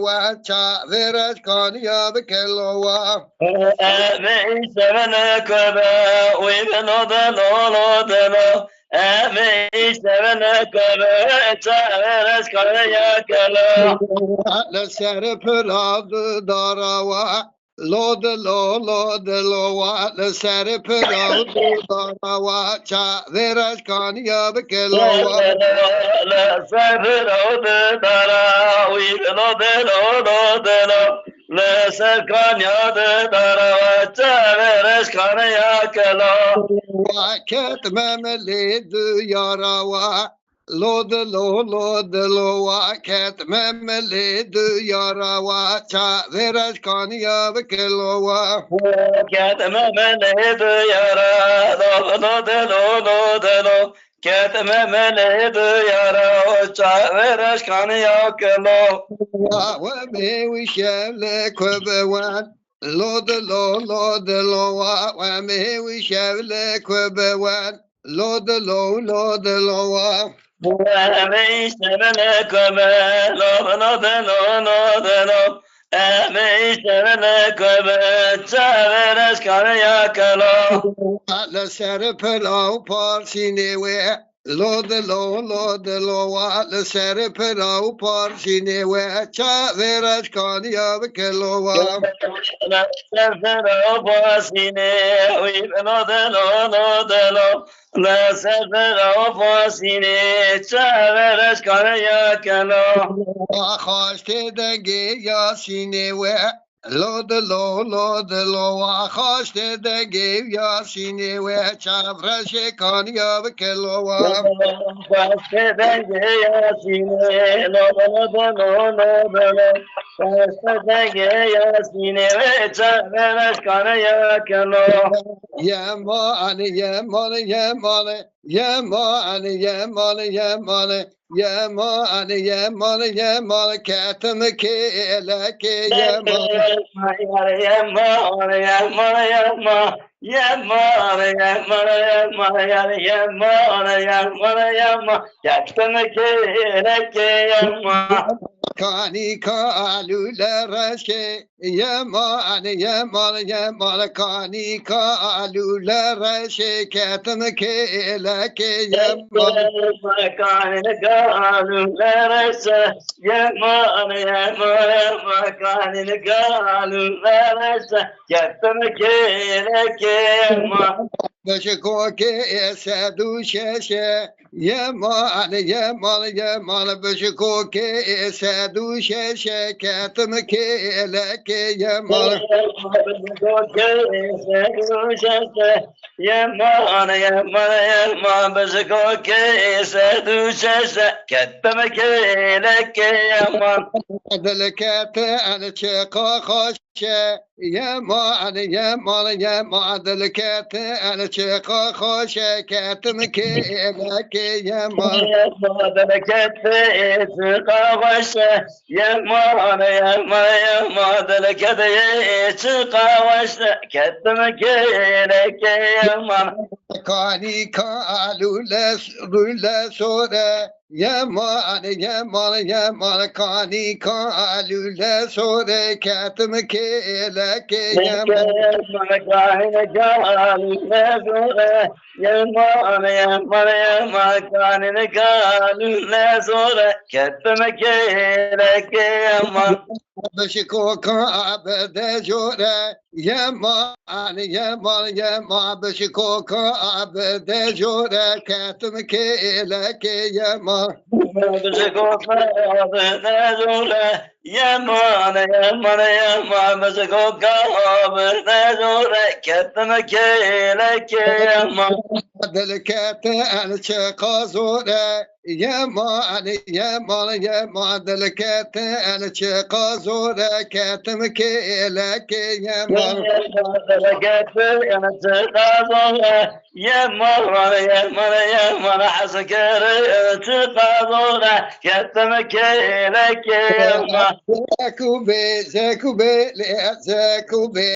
Wacha Viraj Kanya Bekelowa. Seven Kaba, we know the Lord, the Lord. Seven Kaba, Chaveras Kaya Kala. The Serapur of the Darawa. Lord the Lord the Lord, the Serapur of the Darawa. Cha Viraj Kanya Bekelowa. The Seven of the Dara, we know the Lord, the Lord. The Sekanya the Dara, Chaveras Kaya Kala. Ket Memele du Yarawa. Lord the Lord the Lord, Ket Memele du Yarawa. Cha Viraj Kanya Bekelowa. Ketmemeledu yara, lo de lo. Ketmemeledu yara, çavereş kanı yakelo. Wame we shall Quebewan. Lord the Lord the Lord, Wame we shall Quebewan. Lord the Lord the Lord. Eme istemene köme, lo de lo. Eme istemene köme, çavereş kanı yakelo. La Serapelo Porcinewe. Lord the Lord the Lord, the Serapelo Porcinewe. Cha Viraj Kanya Bekelowa. Severo pasine, we no de lo. La severo pasine, çavereş kanı yakelo. Akhashte denge Yasinewe. Lord the Lord the Lord, Akhashte denge Yasinewe. Cha Viraj Kanya Bekelowa. Paşteden yasine, lo de lo. Paşteden yasine, ve çavereş kanı yakelo. Yemane, Yemane, Yemane, Yemane, Yemane, Yemane, Yemane, Yemane, Yemane, Katame Keleke Yemane. Kani kalule reşe Yemane, Yemane, Yemane, Kani kalule reşe Katame Keleke Yemane. Beşikoke esedu şeşe Yemane, Yemane, Yemane, Beşikoke esedu şeşe Katame Keleke Yemane. Delekete elçeka hoşe Yemane, Yemane, Yemane, Delekete elçeka hoşe Katame Keleke Yemane. Kani kalule rule sore Yemane, Yemane, Yemane, Kani kalule sore Katame Keleke Yemane. Beşikoka abede jore Yemane, Yemane, Yemane, Beşikoka abede jore Katame Keleke Yemane. Delekete elçeka zore Yemane, Yemane, Yemane, Delekete elçeka zore Katame Keleke Yemane. Zekube, Zekube, Zekube.